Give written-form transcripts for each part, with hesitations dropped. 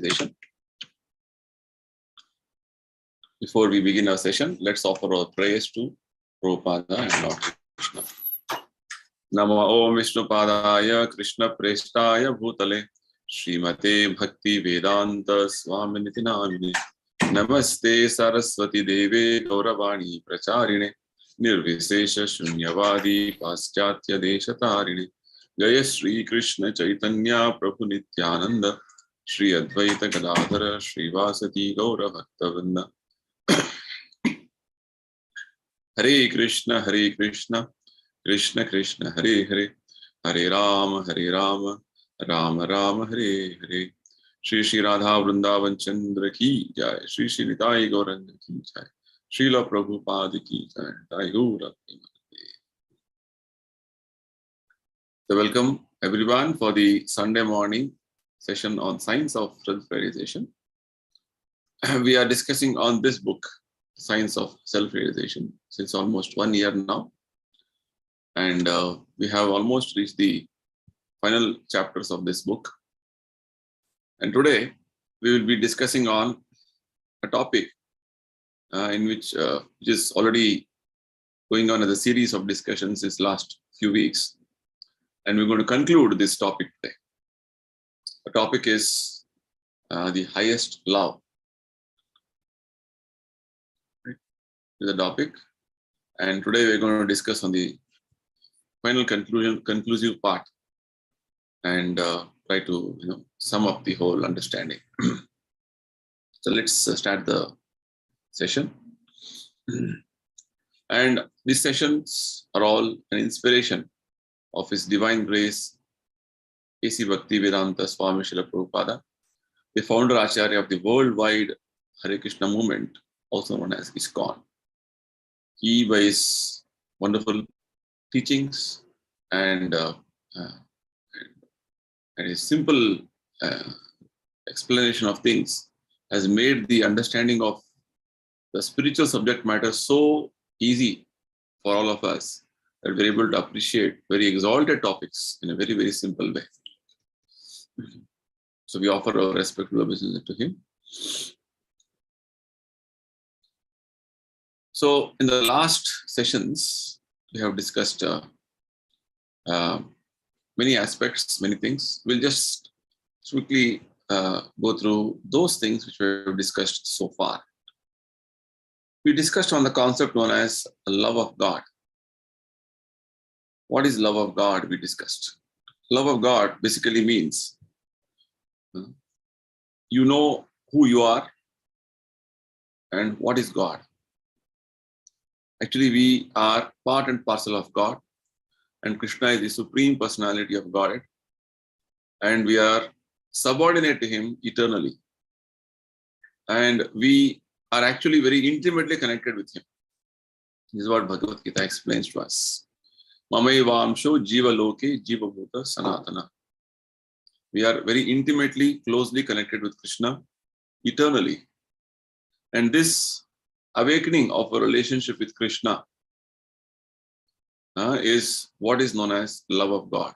self-realization. Before we begin our session, let's offer our prayers to Prabhupada and Lord Krishna. Namo Om Vishnupadaya Krishna Prestaya Bhutale Srimate Bhaktivedanta Swami Namine Namaste Saraswati Deve Gauravani Pracharine Nirvisesha Shunyavadi Paschatya Deshatarine Jaya Shri Krishna Chaitanya Prabhu Nityananda Shri Advaita Gadadhara Shri Vasati Gaura Bhaktavinda Hare Krishna Krishna Krishna Hare Hare Hare Rama Rama Rama Hare Hare Shri Shri Radha Vrindavan Chandra ki Jai Shri Shri Nitai Gauranga ki Jai Srila Prabhupada ki Jai Jai Gaura. So welcome everyone for the Sunday morning session on Science of Self-Realization. We are discussing on this book, Science of Self-Realization, since almost 1 year now. And we have almost reached the final chapters of this book. And today we will be discussing on a topic which is already going on as a series of discussions since last few weeks. And we're going to conclude this topic today. The topic is the highest love. Right? This is the topic. And today we're going to discuss on the final conclusive part and try to sum up the whole understanding. So let's start the session. And these sessions are all an inspiration of His Divine Grace A.C. Bhaktivedanta Swami Prabhupada, the founder Acharya of the worldwide Hare Krishna movement, also known as ISKCON. He, by his wonderful teachings and his simple explanation of things, has made the understanding of the spiritual subject matter so easy for all of us that we're able to appreciate very exalted topics in a very, very simple way. So we offer our respectful obeisance to him. So in the last sessions, we have discussed many aspects, many things. We'll just quickly go through those things which we have discussed so far. We discussed on the concept known as love of God. What is love of God? We discussed. Love of God basically means you know who you are and what is God. Actually, we are part and parcel of God, and Krishna is the Supreme Personality of God, and we are subordinate to Him eternally. And we are actually very intimately connected with Him. This is what Bhagavad Gita explains to us. Mamevamsho jiva loke jiva bhuta sanatana. We are very intimately, closely connected with Krishna eternally. And this awakening of a relationship with Krishna is what is known as love of God.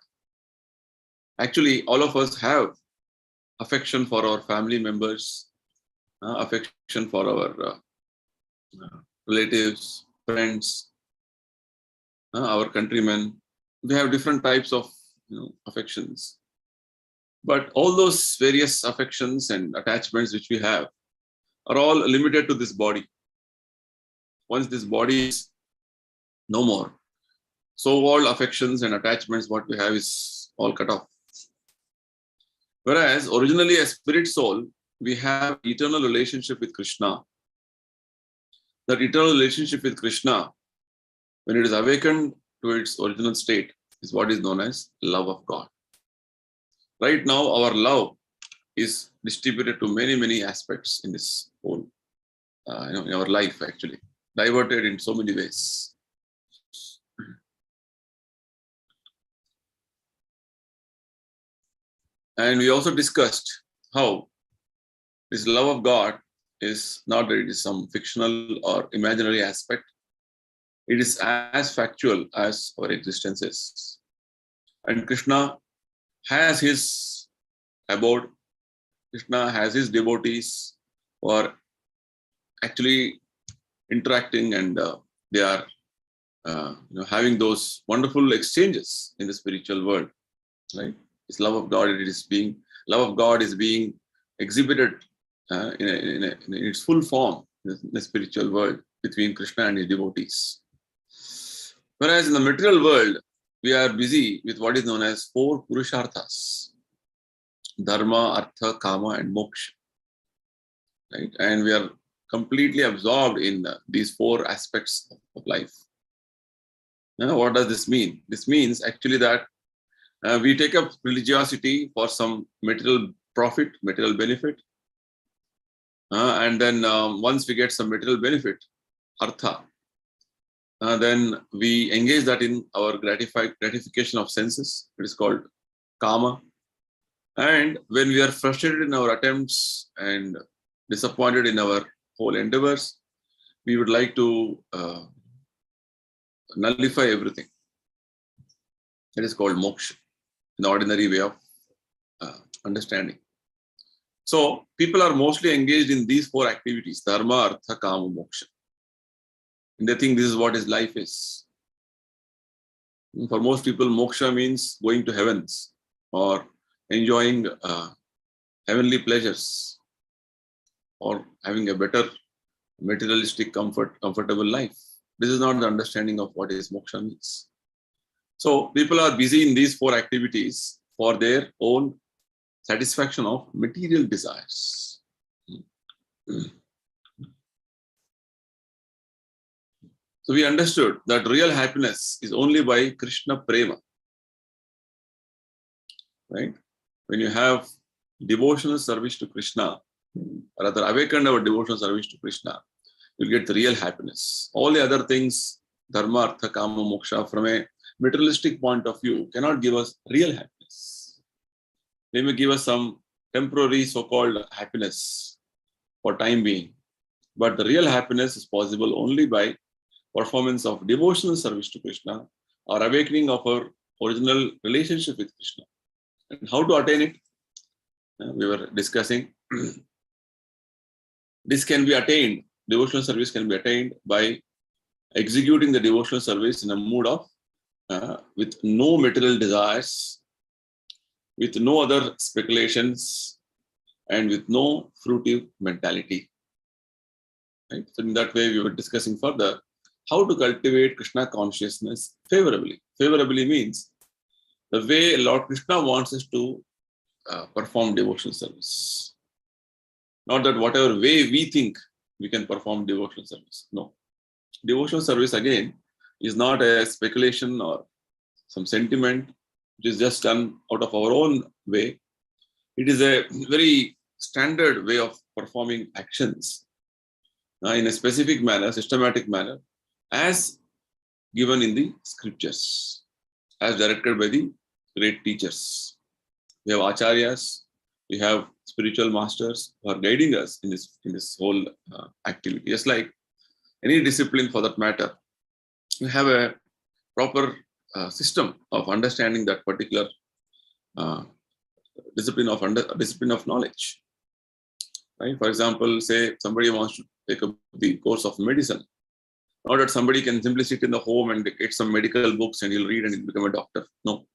Actually, all of us have affection for our family members, affection for our relatives, friends, our countrymen. We have different types of affections. But all those various affections and attachments which we have are all limited to this body. Once this body is no more, so all affections and attachments what we have is all cut off. Whereas originally as spirit soul, we have eternal relationship with Krishna. That eternal relationship with Krishna, when it is awakened to its original state, is what is known as love of God. Right now, our love is distributed to many, many aspects in this whole, in our life actually, diverted in so many ways. And we also discussed how this love of God is not that it is some fictional or imaginary aspect. It is as factual as our existence is. And Krishna has his abode Krishna has his devotees who are actually interacting, and they are having those wonderful exchanges in the spiritual world, right? This love of God, love of God is being exhibited in its full form in the spiritual world between Krishna and his devotees. Whereas in the material world, we are busy with what is known as 4 Purusharthas: Dharma, Artha, Kama, and Moksha. Right? And we are completely absorbed in these 4 aspects of life. Now, what does this mean? This means actually that we take up religiosity for some material profit, material benefit. And then once we get some material benefit, Artha, then we engage that in our gratification of senses. It is called Kama. And when we are frustrated in our attempts and disappointed in our whole endeavors, we would like to nullify everything. That is called moksha, an ordinary way of understanding. So people are mostly engaged in these 4 activities: dharma, artha, kama, moksha. And they think this is what his life is. For most people, moksha means going to heavens or enjoying heavenly pleasures or having a better materialistic comfortable life. This is not the understanding of what is moksha means. So people are busy in these 4 activities for their own satisfaction of material desires. So we understood that real happiness is only by Krishna Prema. Right? When you have devotional service to Krishna, or rather awakened our devotional service to Krishna, you'll get the real happiness. All the other things, dharma, artha, kama, moksha, from a materialistic point of view, cannot give us real happiness. They may give us some temporary so-called happiness for time being, but the real happiness is possible only by performance of devotional service to Krishna or awakening of our original relationship with Krishna. And how to attain it? We were discussing. This can be attained, devotional service can be attained by executing the devotional service in a mood of with no material desires, with no other speculations, and with no fruitive mentality. Right? So in that way, we were discussing further how to cultivate Krishna consciousness favorably. Favorably means the way Lord Krishna wants us to perform devotional service. Not that whatever way we think we can perform devotional service. No. Devotional service, again, is not a speculation or some sentiment which is just done out of our own way. It is a very standard way of performing actions in a specific manner, systematic manner, as given in the scriptures, as directed by the great teachers. We have acharyas, we have spiritual masters who are guiding us in this whole activity. Just like any discipline for that matter, we have a proper system of understanding that particular discipline of knowledge. Right? For example, say somebody wants to take up the course of medicine. Not that somebody can simply sit in the home and get some medical books and he'll read and he'll become a doctor. No.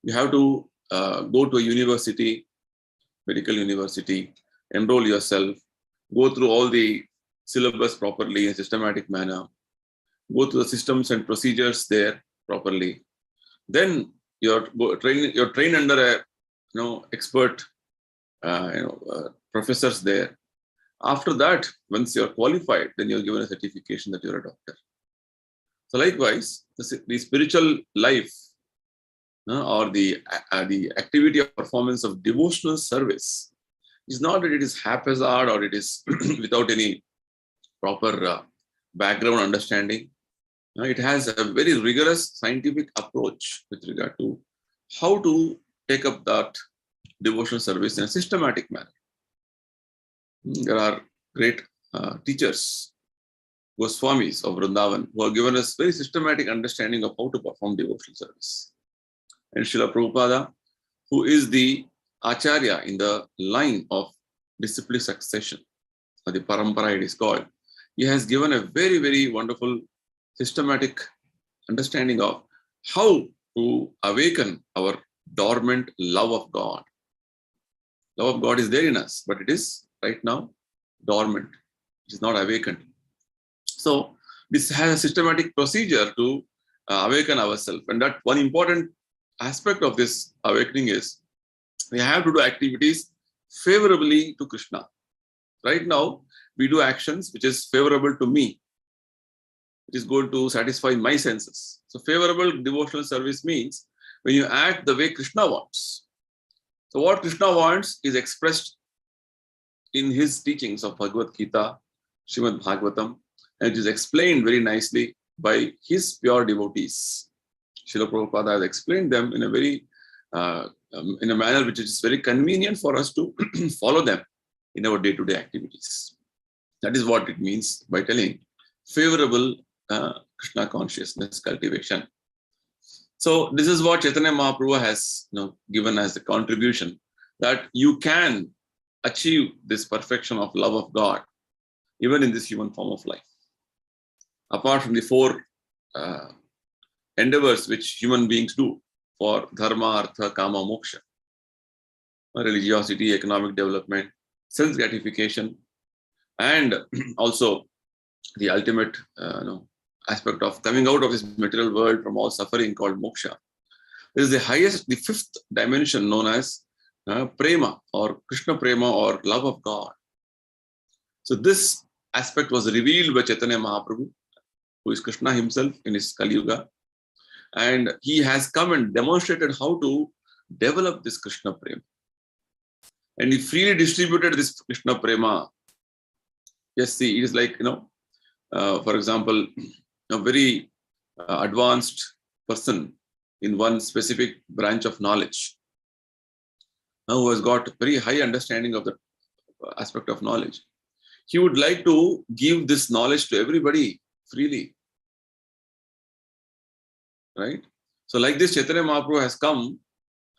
You have to go to a university, medical university, enroll yourself, go through all the syllabus properly in a systematic manner, go through the systems and procedures there properly. Then you're trained under a expert professors there. After that, once you're qualified, then you're given a certification that you're a doctor. So likewise, the spiritual life or the activity or performance of devotional service is not that it is haphazard or it is without any proper background understanding. It has a very rigorous scientific approach with regard to how to take up that devotional service in a systematic manner. There are great teachers, Goswamis of Vrindavan, who have given us very systematic understanding of how to perform devotional service. And Srila Prabhupada, who is the Acharya in the line of disciplic succession, or the parampara it is called, he has given a very, very wonderful systematic understanding of how to awaken our dormant love of God. Love of God is there in us, but it is right now dormant. It is not awakened. So this has a systematic procedure to awaken ourselves. And that one important aspect of this awakening is we have to do activities favorably to Krishna. Right now, we do actions which is favorable to me. It is going to satisfy my senses. So favorable devotional service means when you act the way Krishna wants. So what Krishna wants is expressed in his teachings of Bhagavad Gita, Srimad Bhagavatam, and it is explained very nicely by his pure devotees. Srila Prabhupada has explained them in a very in a manner which is very convenient for us to follow them in our day-to-day activities. That is what it means by telling favorable Krishna consciousness cultivation. So this is what Chaitanya Mahaprabhu has given as a contribution, that you can achieve this perfection of love of God even in this human form of life. Apart from the four endeavors which human beings do for dharma, artha, kama, moksha, religiosity, economic development, self-gratification, and also the ultimate aspect of coming out of this material world from all suffering called moksha. This is the highest, the fifth dimension known as prema or Krishna prema or love of God. So this aspect was revealed by Chaitanya Mahaprabhu, who is Krishna himself in his Kali Yuga. And he has come and demonstrated how to develop this Krishna prema. And he freely distributed this Krishna prema. Yes, see, it is like, for example, a very advanced person in one specific branch of knowledge, who has got very high understanding of the aspect of knowledge. He would like to give this knowledge to everybody freely. Right? So like this, Chaitanya Mahaprabhu has come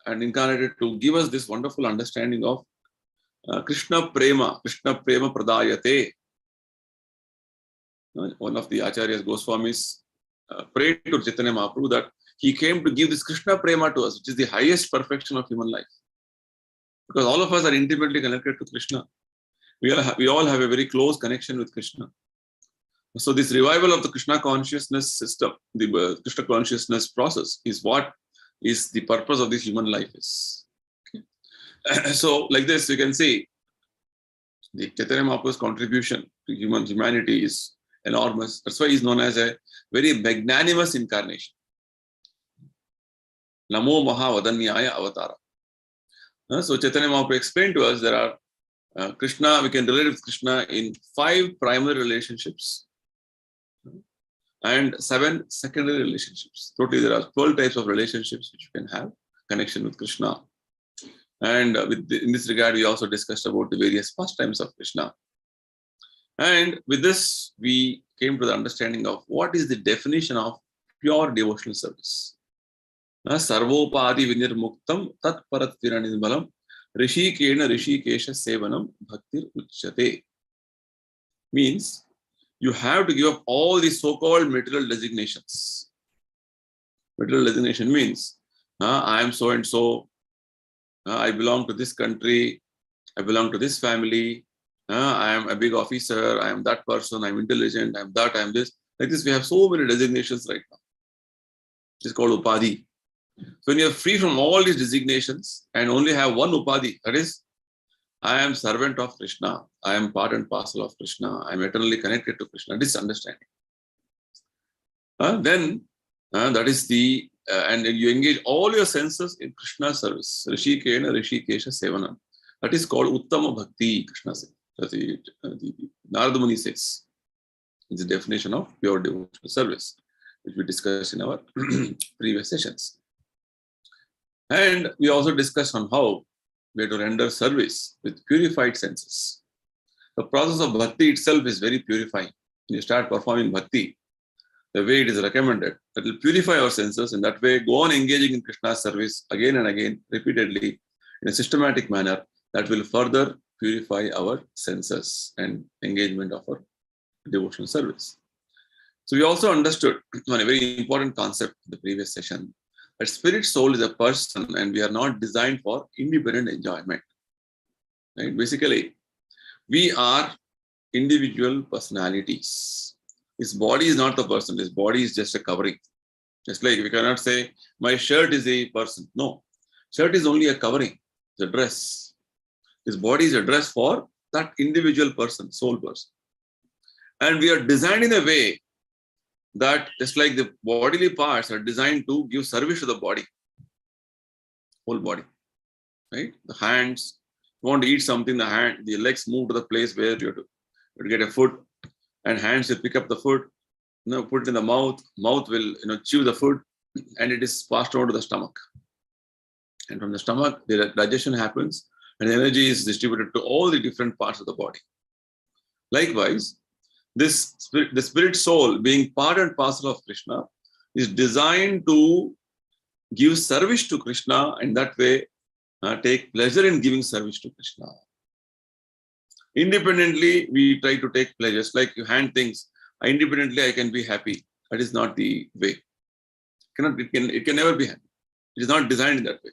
and incarnated to give us this wonderful understanding of Krishna Prema Pradayate. One of the Acharyas, Goswamis, prayed to Chaitanya Mahaprabhu that he came to give this Krishna Prema to us, which is the highest perfection of human life. Because all of us are intimately connected to Krishna. We all have a very close connection with Krishna. So this revival of the Krishna consciousness system, the Krishna consciousness process, is what is the purpose of this human life is. Okay. So like this, you can see the Chaitanya Mahaprabhu's contribution to humanity is enormous. That's why he is known as a very magnanimous incarnation. Namo Mahavadanyaya Avatara. So Chaitanya Mahaprabhu explained to us there are Krishna, we can relate with Krishna in 5 primary relationships and 7 secondary relationships. Totally, there are 12 types of relationships which you can have connection with Krishna. And in this regard, we also discussed about the various pastimes of Krishna. And with this, we came to the understanding of what is the definition of pure devotional service. Sarvopadi vinirmuktam tat paratviranidbalam rishikena rishikesha sevanam bhaktir uchyate. Means you have to give up all the so-called material designations. Material designation means I am so and so, I belong to this country, I belong to this family, I am a big officer, I am that person, I am intelligent, I am that, I am this. Like this, we have so many designations right now. It is called Upadhi. So when you are free from all these designations and only have one Upadhi, that is, I am servant of Krishna, I am part and parcel of Krishna, I am eternally connected to Krishna, this understanding. Then that is the, and you engage all your senses in Krishna service. Rishikena Rishikesha Sevanam. That is called Uttama Bhakti, Krishna says. The Narada Muni says. It's the definition of pure devotional service, which we discussed in our previous sessions. And we also discussed on how we have to render service with purified senses. The process of bhakti itself is very purifying. When you start performing bhakti, the way it is recommended, it will purify our senses. In that way, go on engaging in Krishna's service again and again, repeatedly. in a systematic manner that will further purify our senses and engagement of our devotional service. So we also understood one very important concept in the previous session, that spirit soul is a person and we are not designed for independent enjoyment. Right? Basically, we are individual personalities. His body is not the person, his body is just a covering. Just like we cannot say, my shirt is a person. No, shirt is only a covering, it's a dress. His body is a dress for that individual person, soul person. And we are designed in a way that just like the bodily parts are designed to give service to the body, whole body, right? The hands, you want to eat something, the legs move to the place where you have to get a food, and hands will pick up the food, put it in the mouth will chew the food, and it is passed on to the stomach. And from the stomach, the digestion happens, and energy is distributed to all the different parts of the body. Likewise, the spirit soul, being part and parcel of Krishna, is designed to give service to Krishna, and that way take pleasure in giving service to Krishna. Independently, we try to take pleasures, like you hand things. Independently, I can be happy. That is not the way. It can never be happy. It is not designed in that way.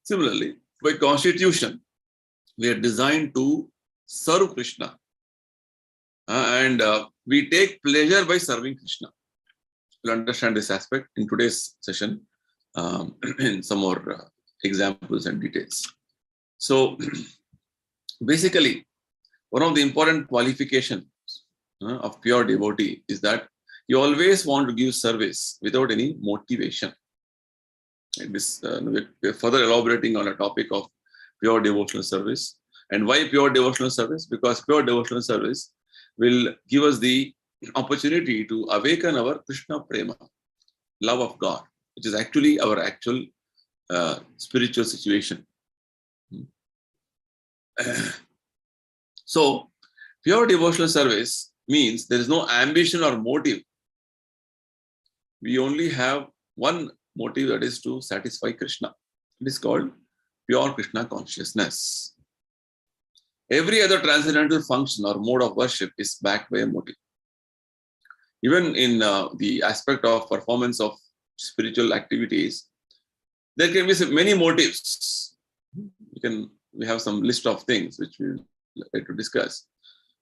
Similarly, by constitution, we are designed to serve Krishna. And we take pleasure by serving Krishna. We'll understand this aspect in today's session in some more examples and details. So, basically, one of the important qualifications of pure devotee is that you always want to give service without any motivation. And this, we're further elaborating on a topic of pure devotional service. And why pure devotional service? Because pure devotional service will give us the opportunity to awaken our Krishna Prema, love of God, which is actually our actual spiritual situation. So, pure devotional service means there is no ambition or motive. We only have one motive, that is to satisfy Krishna. It is called pure Krishna consciousness. Every other transcendental function or mode of worship is backed by a motive. Even in the aspect of performance of spiritual activities, there can be many motives. We have some list of things which we will like to discuss.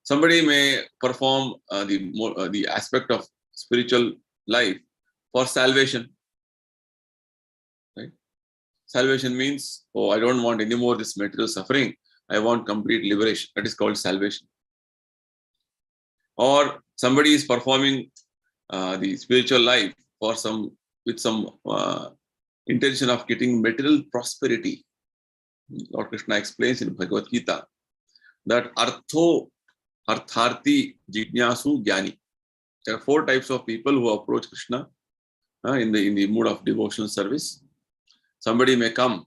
Somebody may perform the aspect of spiritual life for salvation. Right? Salvation means, I don't want any more this material suffering. I want complete liberation. That is called salvation. Or somebody is performing the spiritual life with some intention of getting material prosperity. Lord Krishna explains in Bhagavad Gita that artharti, jignasu, jnani. There are 4 types of people who approach Krishna in the mood of devotional service. Somebody may come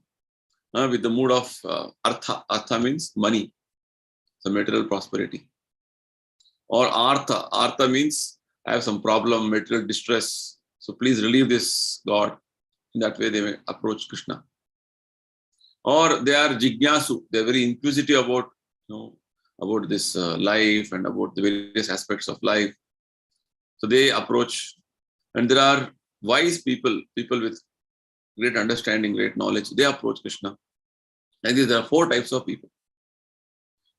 with the mood of artha. Artha means money, the material prosperity. Or artha. Artha means I have some problem, material distress. So please relieve this, God. In that way, they may approach Krishna. Or they are jignasu. They are very inquisitive about this life and about the various aspects of life. So they approach. And there are wise people with great understanding, great knowledge. They approach Krishna. And there are 4 types of people.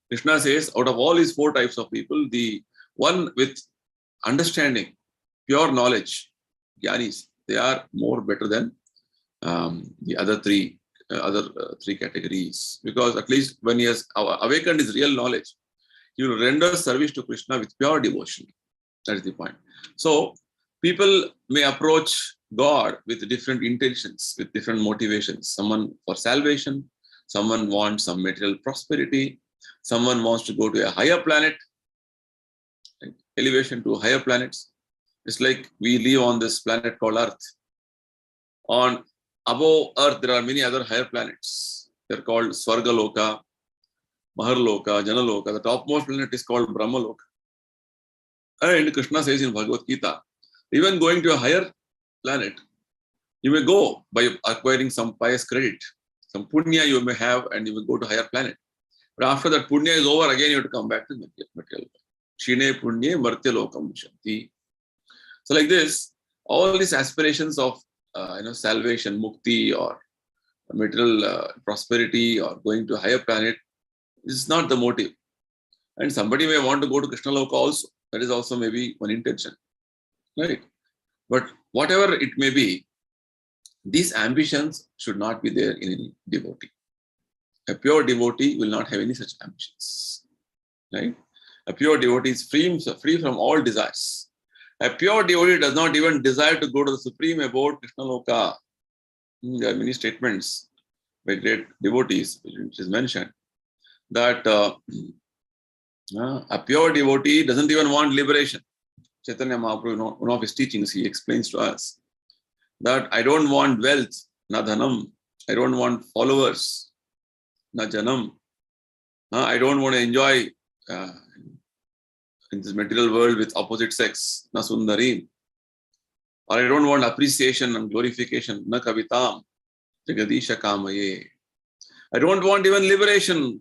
Krishna says, out of all these 4 types of people, the one with understanding, pure knowledge, jnanis, they are more better than the other three categories. Because at least when he has awakened his real knowledge, he will render service to Krishna with pure devotion. That is the point. So people may approach God with different intentions, with different motivations. Someone for salvation, someone wants some material prosperity, someone wants to go to a higher planet, elevation to higher planets. It's like we live on this planet called Earth. Above Earth, there are many other higher planets. They're called Swargaloka, Maharloka, Janaloka. The topmost planet is called Brahmaloka. And Krishna says in Bhagavad Gita, even going to a higher planet, you may go by acquiring some pious credit, Some punya you may have and you will go to higher planet. But after that punya is over, again you have to come back to material. Shine punye martya lokam shanti. So like this, all these aspirations of salvation, mukti, or material prosperity, or going to a higher planet, is not the motive. And somebody may want to go to Krishna Loka also. That is also maybe one intention, right? But whatever it may be, these ambitions should not be there in any devotee. A pure devotee will not have any such ambitions, right? A pure devotee is free from all desires. A pure devotee does not even desire to go to the supreme abode, Krishna Loka. There are many statements by great devotees, which is mentioned, that a pure devotee doesn't even want liberation. Chaitanya Mahaprabhu, one of his teachings, he explains to us that I don't want wealth, na dhanam. I don't want followers, na janam. I don't want to enjoy in this material world with opposite sex, na sundarim. Or I don't want appreciation and glorification, na kavitam, jagadisha kamaye. I don't want even liberation,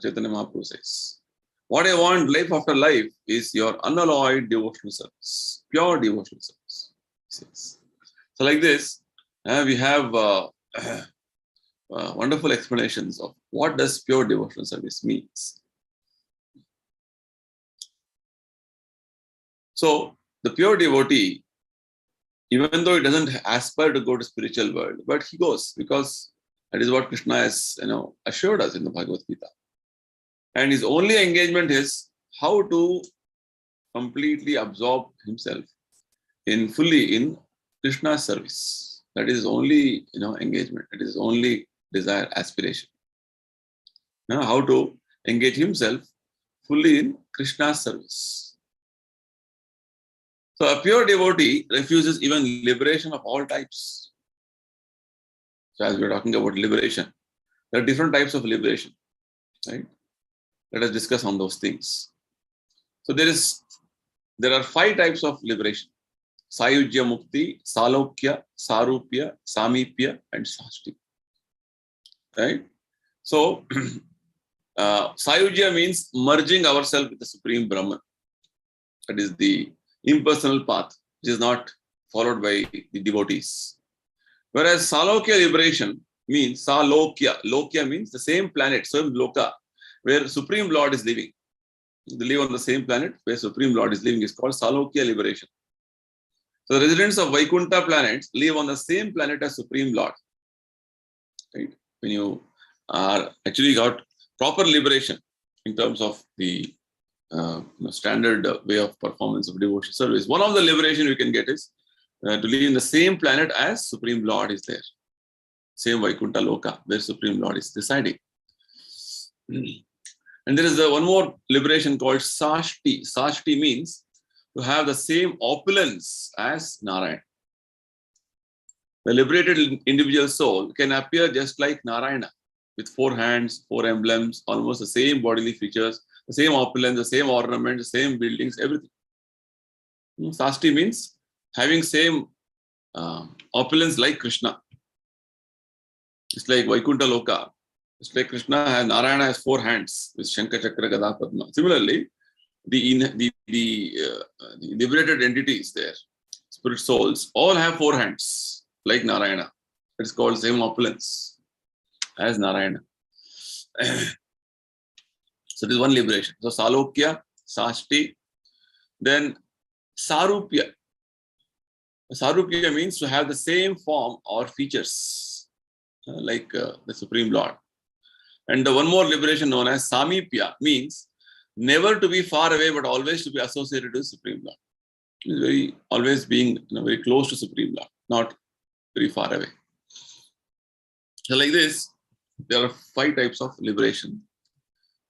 Chaitanya Mahaprabhu says. What I want, life after life, is your unalloyed devotional service, pure devotional service. So like this, we have wonderful explanations of what does pure devotional service means. So the pure devotee, even though he doesn't aspire to go to spiritual world, but he goes because that is what Krishna has assured us in the Bhagavad Gita. And his only engagement is how to completely absorb himself fully in Krishna's service. That is only engagement. That is only desire, aspiration. How to engage himself fully in Krishna's service. So a pure devotee refuses even liberation of all types. So as we are talking about liberation, there are different types of liberation, right? Let us discuss on those things. So there are 5 types of liberation: Sayujya Mukti, Salokya, Sarupya, Samipya, and Sashti. Right? So Sayujya means merging ourselves with the Supreme Brahman. That is the impersonal path, which is not followed by the devotees. Whereas Salokya liberation means Salokya. Lokya means the same planet, same loka, where Supreme Lord is living. They live on the same planet where Supreme Lord is living is called Salokya liberation. So the residents of Vaikuntha planets live on the same planet as Supreme Lord. Right? When you are actually got proper liberation in terms of the standard way of performance of devotional service, one of the liberation you can get is to live in the same planet as Supreme Lord is there. Same Vaikuntha Loka where Supreme Lord is residing. And there is one more liberation called Sashti. Sashti means to have the same opulence as Narayana. The liberated individual soul can appear just like Narayana, with 4 hands, 4 emblems, almost the same bodily features, the same opulence, the same ornaments, the same buildings, everything. Sashti means having same opulence like Krishna. It's like Vaikuntha Loka. It's like Krishna has, Narayana has 4 hands with Shankha, Chakra, Gada, Padma. Similarly, the liberated entities there, spirit souls, all have 4 hands like Narayana. It's called same opulence as Narayana. So this is one liberation. So Salokya, Sashti, then Sarupya. Sarupya means to have the same form or features like the Supreme Lord. And the one more liberation known as Samipya means never to be far away but always to be associated with Supreme Lord. Always being very close to Supreme Lord, not very far away. So like this, there are 5 types of liberation.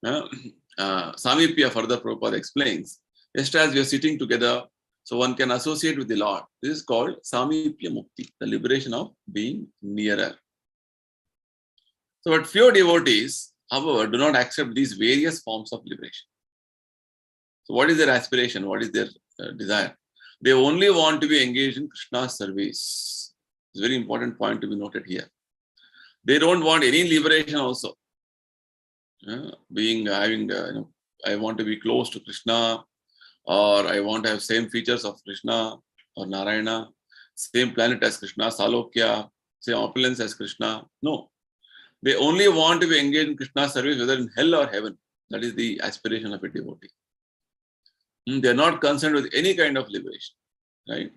Samipya, further Prabhupada explains, just as we are sitting together, so one can associate with the Lord. This is called Samipya Mukti, the liberation of being nearer. So, but pure devotees, however, do not accept these various forms of liberation. So, what is their aspiration? What is their desire? They only want to be engaged in Krishna's service. It's a very important point to be noted here. They don't want any liberation also. I want to be close to Krishna, or I want to have same features of Krishna or Narayana, same planet as Krishna, Salokya, same opulence as Krishna. No. They only want to be engaged in Krishna's service, whether in hell or heaven. That is the aspiration of a devotee. They are not concerned with any kind of liberation. Right?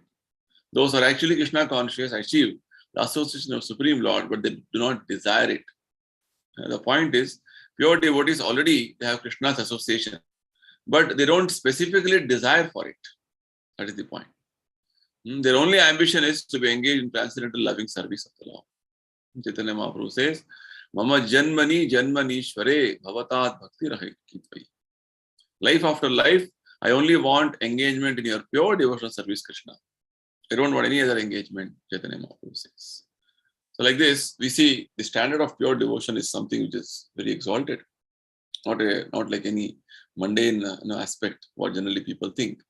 Those who are actually Krishna conscious achieve the association of Supreme Lord, but they do not desire it. The point is, pure devotees already have Krishna's association, but they don't specifically desire for it. That is the point. Their only ambition is to be engaged in transcendental loving service of the Lord. Chaitanya Mahaprabhu says, Mama Janmani Janmanishware Bhavatat Bhakti Rahit Kitvai. Life after life, I only want engagement in your pure devotional service, Krishna. I don't want any other engagement, Chaitanya Mahaprabhu says. So like this, we see the standard of pure devotion is something which is very exalted, not like any mundane aspect, what generally people think.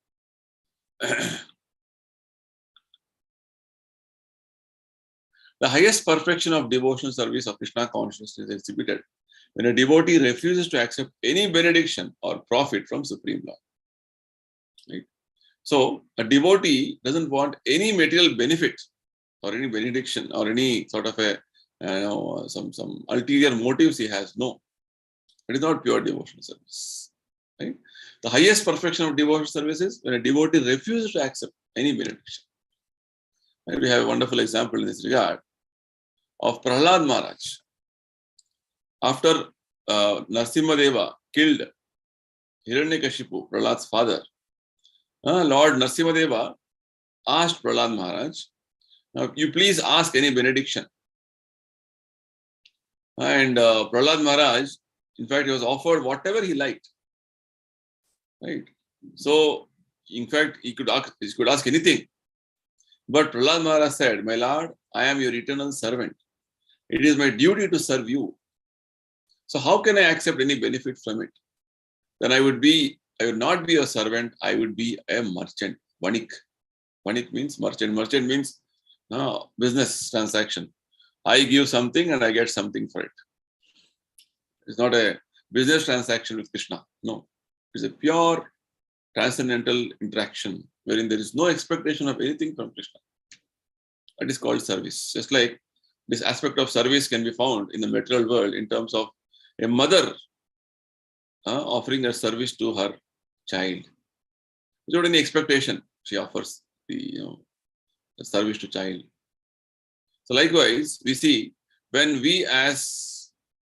The highest perfection of devotional service of Krishna consciousness is exhibited when a devotee refuses to accept any benediction or profit from Supreme Lord. Right? So, a devotee doesn't want any material benefit or any benediction or any sort of some ulterior motives he has. No, it is not pure devotional service. Right? The highest perfection of devotional service is when a devotee refuses to accept any benediction. And we have a wonderful example in this regard of Prahlad Maharaj. After Narasimha killed Hiranyakashipu, Prahlad's father, Lord Narasimha asked Prahlad Maharaj, now you please ask any benediction. And Prahlad Maharaj, in fact, he was offered whatever he liked. Right? So, in fact, he could ask anything. But Prahlad Maharaj said, my Lord, I am your eternal servant. It is my duty to serve you. So how can I accept any benefit from it? Then I would not be a servant, I would be a merchant. Vanik. Vanik means merchant. Merchant means business transaction. I give something and I get something for it. It's not a business transaction with Krishna. No. It's a pure transcendental interaction wherein there is no expectation of anything from Krishna. That is called service. Just like this aspect of service can be found in the material world in terms of a mother offering her service to her child. Without any expectation, she offers the service to child. So likewise, we see when we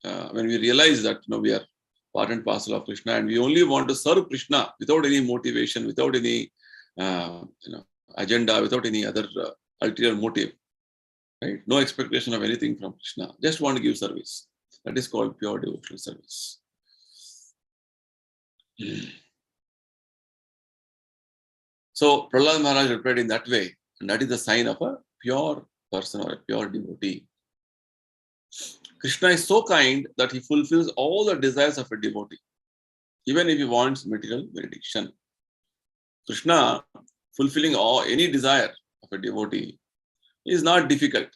realize that we are part and parcel of Krishna and we only want to serve Krishna without any motivation, without any agenda, without any other ulterior motive. Right? No expectation of anything from Krishna. Just want to give service. That is called pure devotional service. So Prahlad Maharaj replied in that way, and that is the sign of a pure person or a pure devotee. Krishna is so kind that he fulfills all the desires of a devotee, even if he wants material benediction. Krishna fulfilling any desire of a devotee is not difficult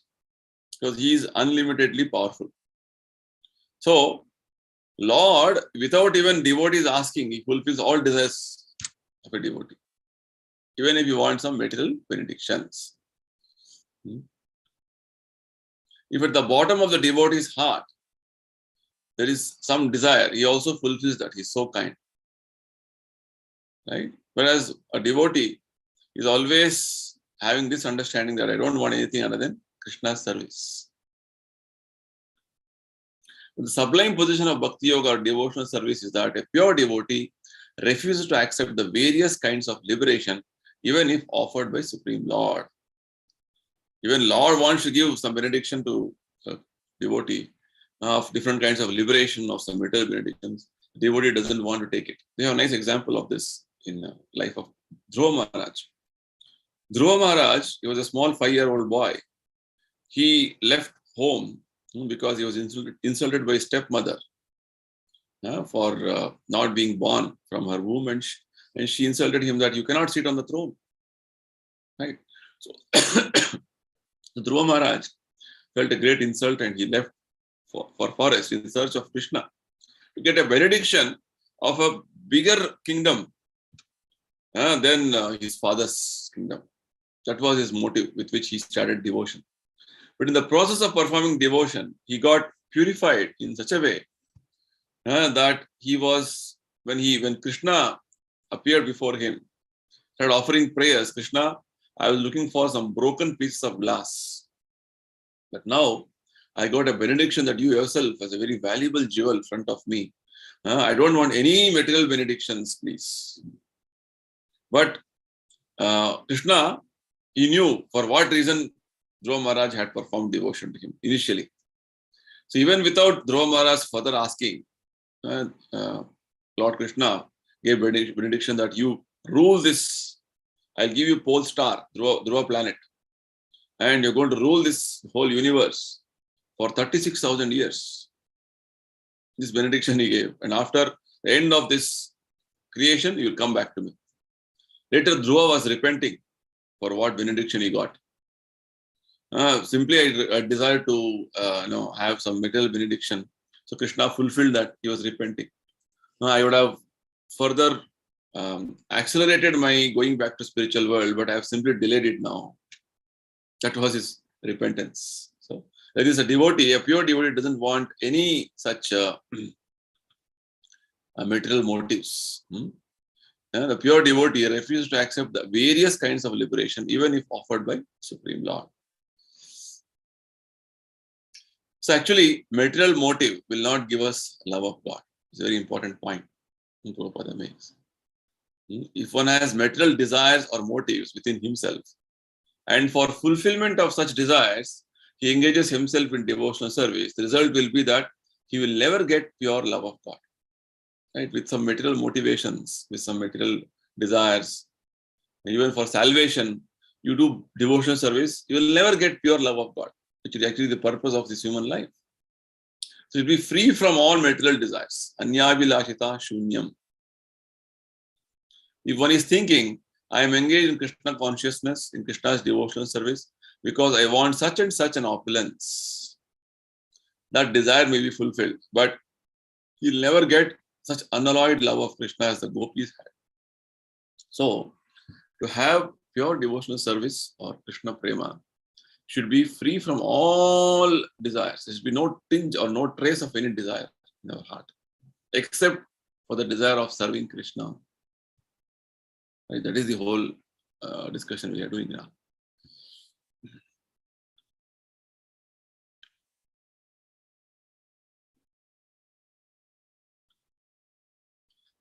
because he is unlimitedly powerful. So, Lord, without even devotees asking, he fulfills all desires of a devotee, even if you want some material benedictions. If at the bottom of the devotee's heart there is some desire, he also fulfills that. He is so kind. Right? Whereas a devotee is always having this understanding that I don't want anything other than Krishna's service. The sublime position of Bhakti Yoga or devotional service is that a pure devotee refuses to accept the various kinds of liberation, even if offered by Supreme Lord. Even Lord wants to give some benediction to a devotee of different kinds of liberation of some material benedictions. The devotee doesn't want to take it. We have a nice example of this in the life of Dhruva Maharaj. Dhruva Maharaj, he was a small 5-year-old boy. He left home because he was insulted by his stepmother for not being born from her womb, and she insulted him that you cannot sit on the throne. Right? So Dhruva Maharaj felt a great insult and he left forest in search of Krishna to get a benediction of a bigger kingdom than his father's kingdom. That was his motive with which he started devotion. But in the process of performing devotion, he got purified in such a way that he was, when Krishna appeared before him, started offering prayers. Krishna, I was looking for some broken pieces of glass. But now I got a benediction that you yourself as a very valuable jewel in front of me. I don't want any material benedictions, please. But Krishna, he knew for what reason Dhruva Maharaj had performed devotion to him initially. So even without Dhruva Maharaj further asking, Lord Krishna gave benediction that you rule this. I'll give you pole star, Dhruva planet. And you're going to rule this whole universe for 36,000 years. This benediction he gave. And after the end of this creation, you will come back to me. Later, Dhruva was repenting for what benediction he got. Simply, I desired to have some material benediction. So Krishna fulfilled that. He was repenting. I would have further accelerated my going back to spiritual world, but I have simply delayed it now. That was his repentance. So there is a devotee, a pure devotee doesn't want any such material motives. The pure devotee refuses to accept the various kinds of liberation, even if offered by Supreme Lord. So actually, material motive will not give us love of God. It's a very important point Prabhupada makes. If one has material desires or motives within himself, and for fulfillment of such desires, he engages himself in devotional service, the result will be that he will never get pure love of God. Right? With some material motivations, with some material desires, even for salvation, you do devotional service, you will never get pure love of God, which is actually the purpose of this human life. So you'll be free from all material desires. Anyabhilashita shunyam. If one is thinking, I am engaged in Krishna consciousness, in Krishna's devotional service, because I want such and such an opulence, that desire may be fulfilled, but you'll never get such unalloyed love of Krishna as the gopis had. So, to have pure devotional service or Krishna prema should be free from all desires. There should be no tinge or no trace of any desire in our heart, except for the desire of serving Krishna. Right? That is the whole discussion we are doing now.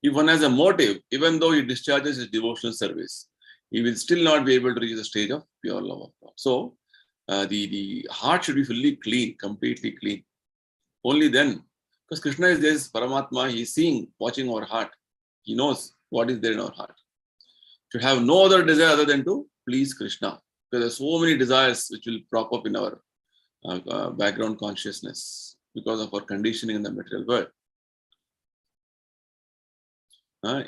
If one has a motive, even though he discharges his devotional service, he will still not be able to reach the stage of pure love of God. So, the heart should be fully clean, completely clean. Only then, because Krishna is there, Paramatma, he is seeing, watching our heart. He knows what is there in our heart. Should have no other desire other than to please Krishna. Because there are so many desires which will prop up in our background consciousness because of our conditioning in the material world.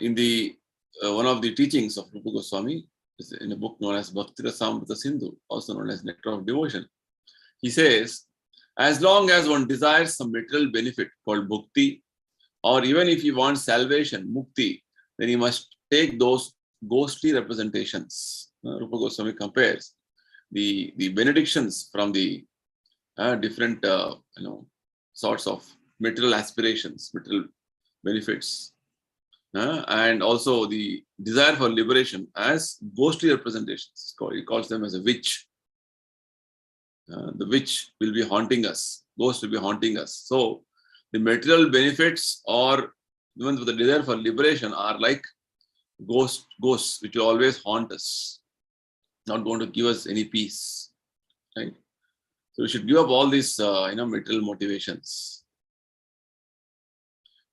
In the one of the teachings of Rupa Goswami, in a book known as Bhaktivedanta Sindhu, also known as Nectar of Devotion, he says, as long as one desires some material benefit called bhukti, or even if he wants salvation, mukti, then he must take those ghostly representations. Rupa Goswami compares the benedictions from the different sorts of material aspirations, material benefits, and also the desire for liberation as ghostly representations. He calls them as a witch. The witch will be haunting us. Ghost will be haunting us. So the material benefits or even the desire for liberation are like ghosts which will always haunt us, not going to give us any peace. Right? So we should give up all these material motivations.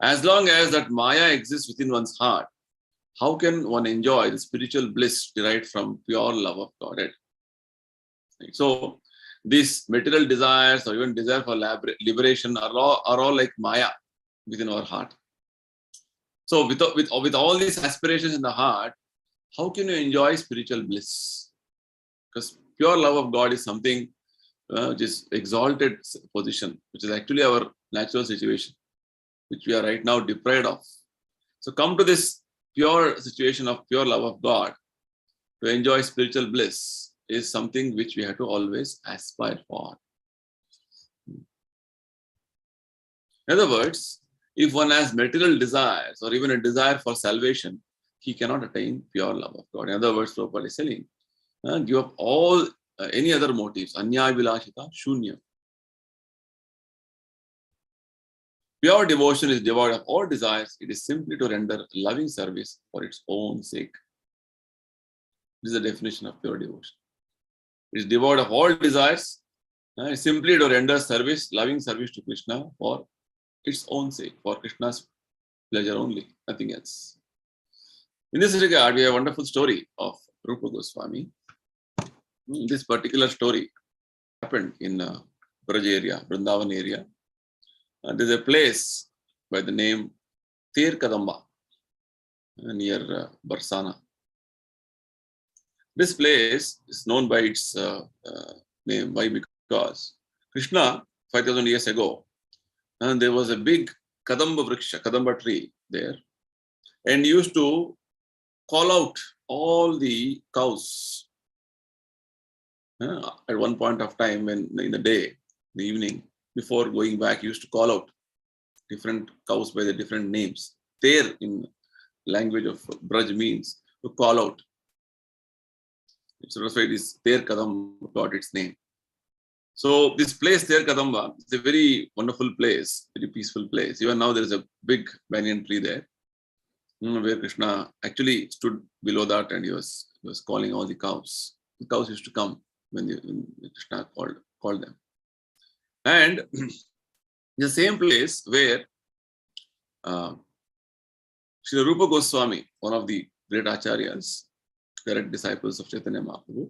As long as that Maya exists within one's heart, how can one enjoy the spiritual bliss derived from pure love of Godhead? Right? So these material desires or even desire for liberation are all like Maya within our heart. So with all these aspirations in the heart, how can you enjoy spiritual bliss? Because pure love of God is something which is exalted position, which is actually our natural situation, which we are right now deprived of. So come to this pure situation of pure love of God to enjoy spiritual bliss is something which we have to always aspire for. In other words, if one has material desires or even a desire for salvation, he cannot attain pure love of God. In other words, Prabhupada is saying, give up all any other motives. Anyaya vilashita shunya. Pure devotion is devoid of all desires. It is simply to render loving service for its own sake. This is the definition of pure devotion. It is devoid of all desires, simply to render service, loving service to Krishna for its own sake, for Krishna's pleasure only, nothing else. In this regard, we have a wonderful story of Rupa Goswami. This particular story happened in Braj area, Vrindavan area. There's a place by the name Ter Kadamba near Barsana. This place is known by its name. Why? Because Krishna, 5,000 years ago, there was a big Kadamba Vriksha, Kadamba tree there, and used to call out all the cows. At one point of time, when in the day, the evening, before going back, he used to call out different cows by the different names. Ter in language of Braj means to call out. So that's why this Ter Kadamba got its name. So this place, Ter Kadamba, is a very wonderful place, very peaceful place. Even now there is a big banyan tree there, where Krishna actually stood below that and he was calling all the cows. The cows used to come when Krishna called them. And the same place where Srila Rupa Goswami, one of the great acharyas, direct disciples of Chaitanya Mahaprabhu,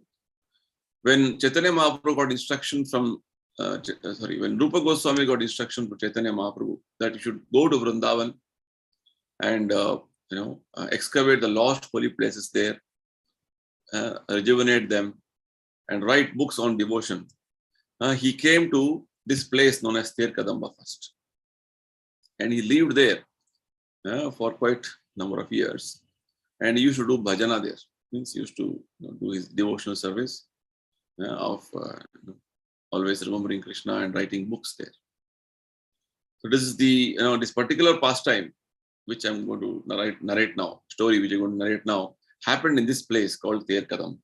when Chaitanya Mahaprabhu got instruction from, when Rupa Goswami got instruction from Chaitanya Mahaprabhu that he should go to Vrindavan and excavate the lost holy places there, rejuvenate them, and write books on devotion, he came to this place known as Ter Kadamba first. And he lived there for quite a number of years. And he used to do bhajana there. Means he used to do his devotional service of always remembering Krishna and writing books there. So this is the, this particular pastime which I'm going to narrate now, story which I'm going to narrate now, happened in this place called Ter Kadamba.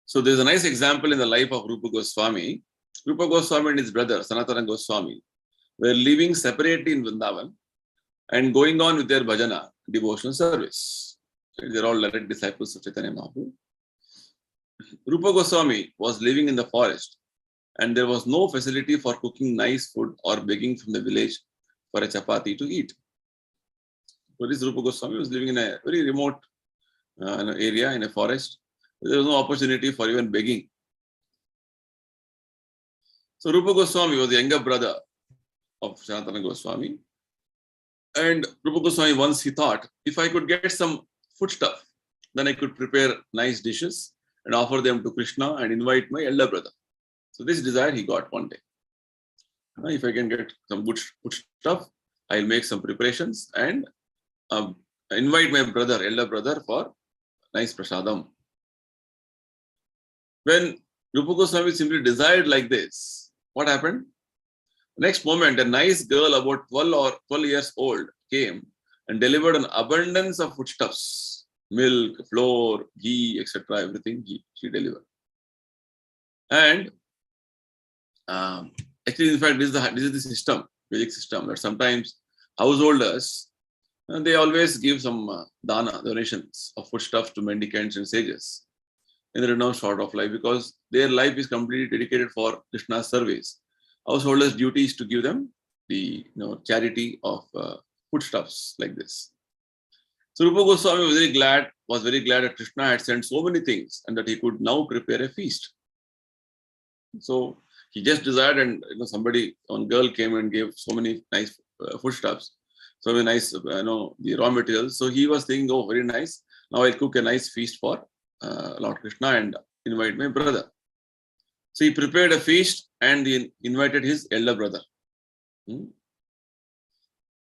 So there's a nice example in the life of Rupa Goswami. Rupa Goswami and his brother, Sanatana Goswami, were living separately in Vrindavan and going on with their bhajana, devotional service. They're all direct disciples of Chaitanya Mahaprabhu. Rupa Goswami was living in the forest and there was no facility for cooking nice food or begging from the village for a chapati to eat. So this Rupa Goswami was living in a very remote area in a forest. There was no opportunity for even begging. So Rupa Goswami was the younger brother of Sanatana Goswami. And Rupa Goswami once he thought, if I could get some foodstuff, then I could prepare nice dishes and offer them to Krishna and invite my elder brother. So this desire he got one day. If I can get some good foodstuff, I'll make some preparations and invite my brother, elder brother, for nice prasadam. When Rupa Goswami simply desired like this, what happened? Next moment, a nice girl about 12 years old came and delivered an abundance of foodstuffs, milk, flour, ghee, etc. Everything she delivered. And actually, in fact, this is the system, Vedic system, that sometimes householders, they always give some donations of foodstuffs to mendicants and sages in the renowned sort of life, because their life is completely dedicated for Krishna's service. Householders' duty is to give them the charity of foodstuffs like this. So Rupa Goswami was very glad that Krishna had sent so many things and that he could now prepare a feast. So he just desired, and one girl came and gave so many nice foodstuffs. So very nice, the raw materials. So he was thinking, oh, very nice. Now I'll cook a nice feast for Lord Krishna and invite my brother. So he prepared a feast and he invited his elder brother. When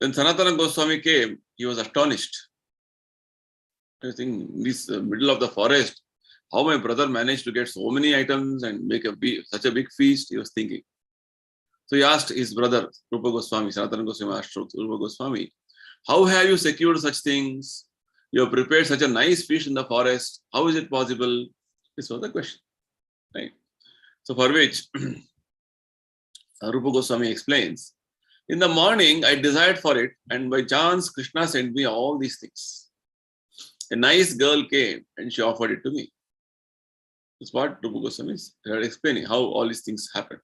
Sanatana Goswami came, he was astonished. I think in this middle of the forest, how my brother managed to get so many items and make such a big feast, he was thinking. So he asked his brother, Rupa Goswami, Sanatana Goswami asked Rupa Goswami, how have you secured such things? You have prepared such a nice feast in the forest. How is it possible? This was the question. Right? So for which Rupa Goswami explains, in the morning I desired for it, and by chance Krishna sent me all these things. A nice girl came and she offered it to me. That's what Rupa Goswami is explaining, how all these things happened.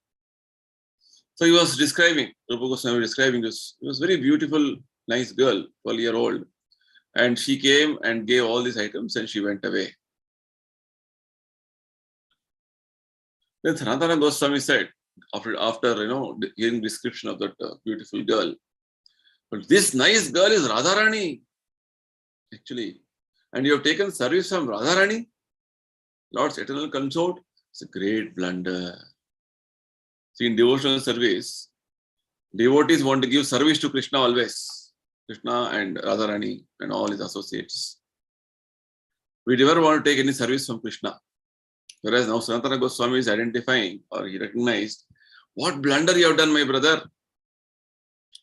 So he was describing, Rupa Goswami was describing this. It was very beautiful, nice girl, 12-year-old. And she came and gave all these items and she went away. Then Sanatana Goswami said, after hearing description of that beautiful girl, but this nice girl is Radharani, actually. And you have taken service from Radharani, Lord's eternal consort. It's a great blunder. See, in devotional service, devotees want to give service to Krishna always. Krishna and Radharani and all his associates. We never want to take any service from Krishna. Whereas now Sanatana Goswami is identifying, or he recognized, what blunder you have done, my brother.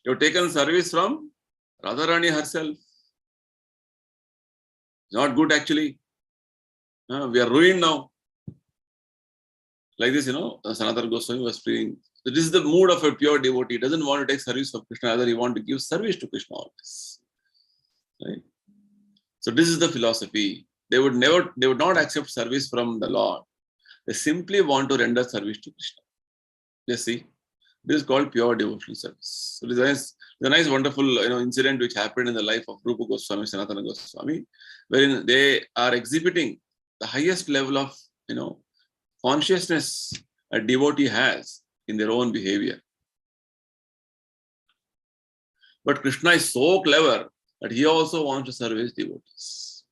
You have taken service from Radharani herself. It's not good actually. We are ruined now. Like this, Sanatana Goswami was feeling. So this is the mood of a pure devotee. He doesn't want to take service from Krishna, rather he wants to give service to Krishna always. Right? So this is the philosophy. They would not accept service from the Lord. They simply want to render service to Krishna. You see, this is called pure devotional service. So this is a nice, wonderful, incident which happened in the life of Rupa Goswami, Sanatana Goswami, wherein they are exhibiting the highest level of, consciousness a devotee has in their own behavior. But Krishna is so clever that he also wants to serve his devotees.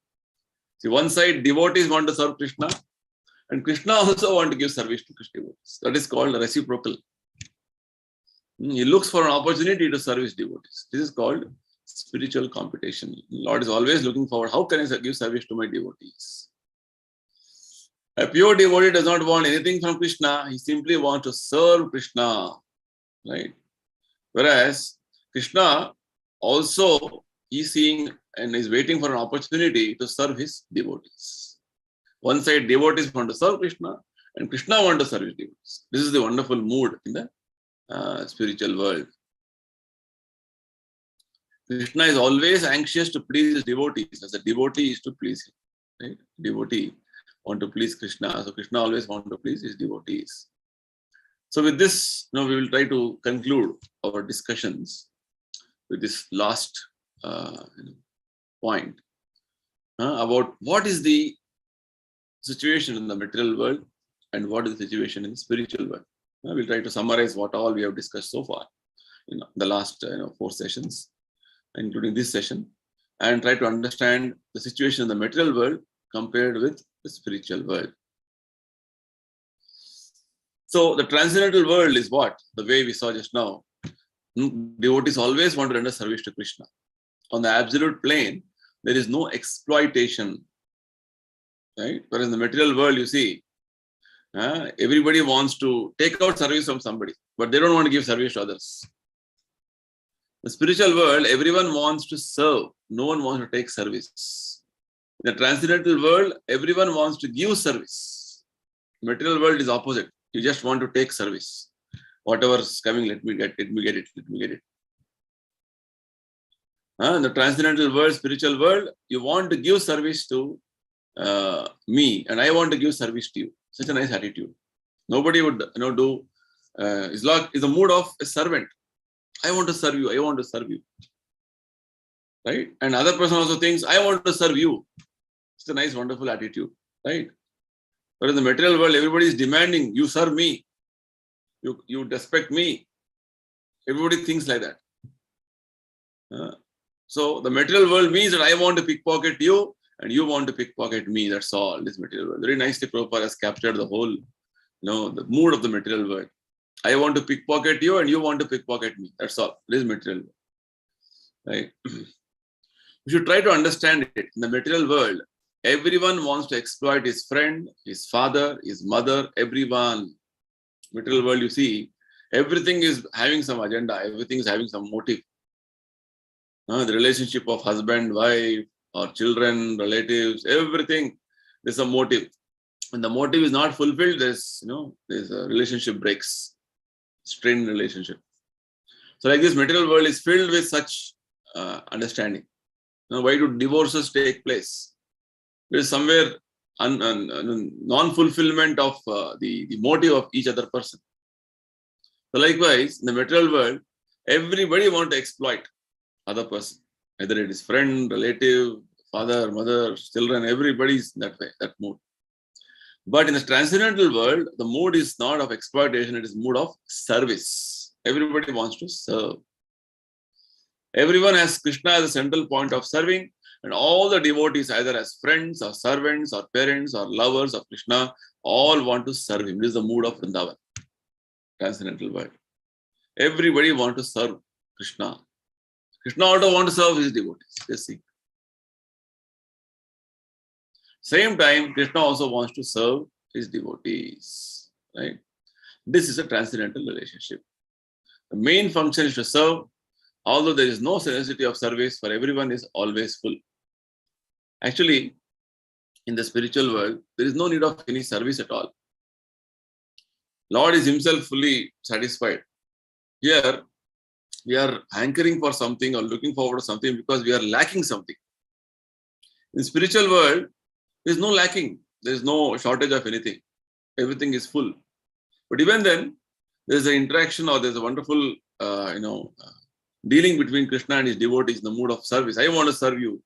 See, one side devotees want to serve Krishna, and Krishna also wants to give service to Krishna devotees. That is called reciprocal. He looks for an opportunity to serve his devotees. This is called spiritual competition. Lord is always looking forward, how can I give service to my devotees? A pure devotee does not want anything from Krishna. He simply wants to serve Krishna. Right? Whereas Krishna also is seeing and is waiting for an opportunity to serve his devotees. One side devotees want to serve Krishna, and Krishna wants to serve his devotees. This is the wonderful mood in the spiritual world. Krishna is always anxious to please his devotees, as a devotee is to please him. Right? Devotee want to please Krishna, so Krishna always wants to please his devotees. So with this, we will try to conclude our discussions with this last point about what is the situation in the material world and what is the situation in the spiritual world. We'll try to summarize what all we have discussed so far in the last 4 sessions, including this session, and try to understand the situation in the material world compared with the spiritual world. So the transcendental world is what? The way we saw just now. Devotees always want to render service to Krishna. On the absolute plane, there is no exploitation. Right? Whereas in the material world, you see, everybody wants to take out service from somebody, but they don't want to give service to others. The spiritual world, everyone wants to serve. No one wants to take service. In the transcendental world, everyone wants to give service. The material world is opposite. You just want to take service. Whatever's coming, let me get it. In the transcendental world, spiritual world, you want to give service to me, and I want to give service to you. Such a nice attitude. Nobody would do. Is the mood of a servant. I want to serve you. I want to serve you. Right? And other person also thinks, I want to serve you. It's a nice, wonderful attitude. Right? But in the material world, everybody is demanding, you serve me. You respect me. Everybody thinks like that. So the material world means that I want to pickpocket you and you want to pickpocket me. That's all. This material world. Very nicely, Prabhupada has captured the whole, the mood of the material world. I want to pickpocket you and you want to pickpocket me. That's all. This is material world. Right? We should try to understand it. In the material world, everyone wants to exploit his friend, his father, his mother, everyone. Material world, you see, everything is having some agenda, everything is having some motive. The relationship of husband, wife, or children, relatives, everything, there's a motive. When the motive is not fulfilled, there's a relationship breaks, strained relationship. So like this material world is filled with such understanding. Why do divorces take place? There is somewhere non-fulfillment of the motive of each other person. So likewise, in the material world, everybody wants to exploit other person. Either it is friend, relative, father, mother, children, everybody is that way, that mood. But in the transcendental world, the mood is not of exploitation, it is mood of service. Everybody wants to serve. Everyone has Krishna as a central point of serving, and all the devotees, either as friends or servants or parents or lovers of Krishna, all want to serve him. This is the mood of Vrindavan, transcendental world. Everybody wants to serve Krishna. Krishna also wants to serve his devotees. Just see. Same time, Krishna also wants to serve his devotees. Right? This is a transcendental relationship. The main function is to serve. Although there is no necessity of service, for everyone is always full. Actually, in the spiritual world, there is no need of any service at all. Lord is himself fully satisfied. Here, we are hankering for something or looking forward to something because we are lacking something. In spiritual world, there is no lacking. There is no shortage of anything. Everything is full. But even then, there is an interaction or there is a wonderful, dealing between Krishna and his devotees in the mood of service. I want to serve you.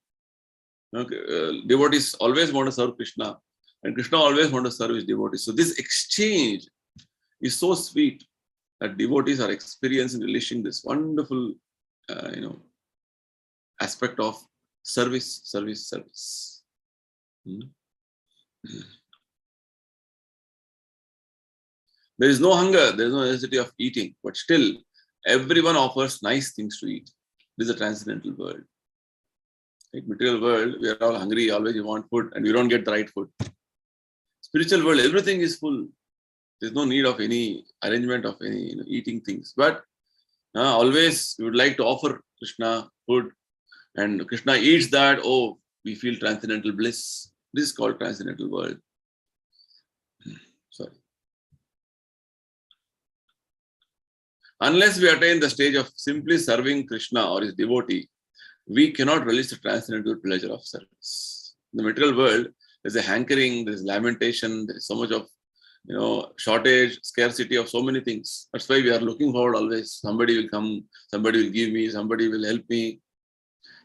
Devotees always want to serve Krishna, and Krishna always want to serve his devotees. So this exchange is so sweet that devotees are experiencing, relishing this wonderful, aspect of service. There is no hunger, there is no necessity of eating, but still everyone offers nice things to eat. This is a transcendental world. Like material world, we are all hungry, always we want food, and we don't get the right food. Spiritual world, everything is full. There's no need of any arrangement of any eating things. But always we would like to offer Krishna food, and Krishna eats that. Oh, we feel transcendental bliss. This is called transcendental world. Sorry. Unless we attain the stage of simply serving Krishna or his devotee, we cannot relish the transcendental pleasure of service. In the material world, there's a hankering, there's lamentation, there's so much of shortage, scarcity of so many things. That's why we are looking forward always. Somebody will come, somebody will give me, somebody will help me.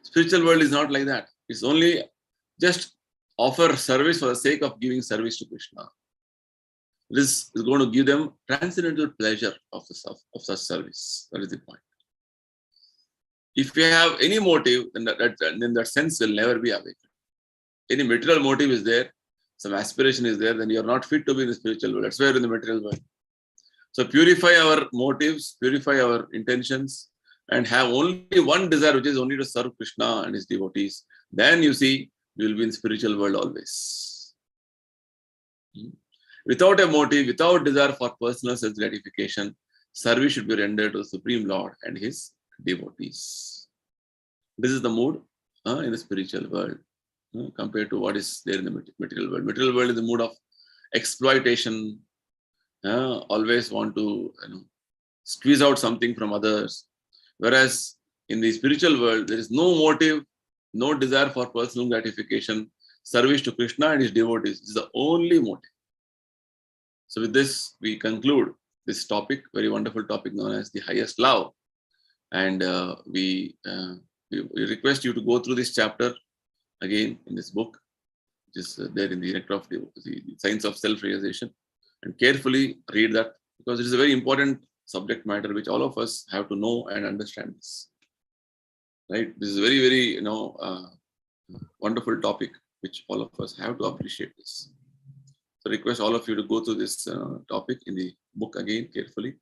Spiritual world is not like that. It's only just offer service for the sake of giving service to Krishna. This is going to give them transcendental pleasure of such service. That is the point. If you have any motive, then that sense will never be awakened. Any material motive is there, some aspiration is there, then you are not fit to be in the spiritual world. That's where in the material world. So purify our motives, purify our intentions, and have only one desire, which is only to serve Krishna and his devotees. Then you see, you will be in spiritual world always. Without a motive, without desire for personal self-gratification, service should be rendered to the Supreme Lord and his devotees. This is the mood in the spiritual world compared to what is there in the material world. Material world is the mood of exploitation, always want to squeeze out something from others. Whereas in the spiritual world, there is no motive, no desire for personal gratification, service to Krishna and his devotees. This is the only motive. So with this, we conclude this topic, very wonderful topic known as the highest love. And we request you to go through this chapter again in this book, which is there in the Nectar of the Science of Self-Realization, and carefully read that, because it is a very important subject matter which all of us have to know and understand this. right? This is a very, very, wonderful topic, which all of us have to appreciate this. So request all of you to go through this topic in the book again carefully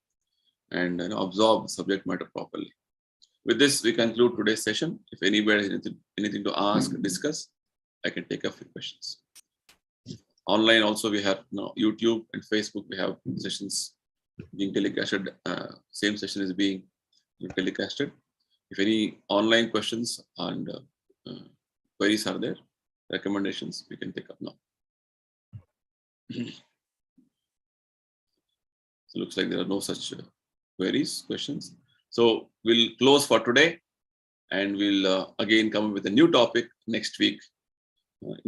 and absorb the subject matter properly. With this, we conclude today's session. If anybody has anything to ask, discuss, I can take a few questions. Online also we have YouTube and Facebook. We have sessions being telecasted. Same session is being telecasted. If any online questions and queries are there, recommendations we can take up now. So looks like there are no such queries, questions. So we'll close for today, and we'll again come up with a new topic next week.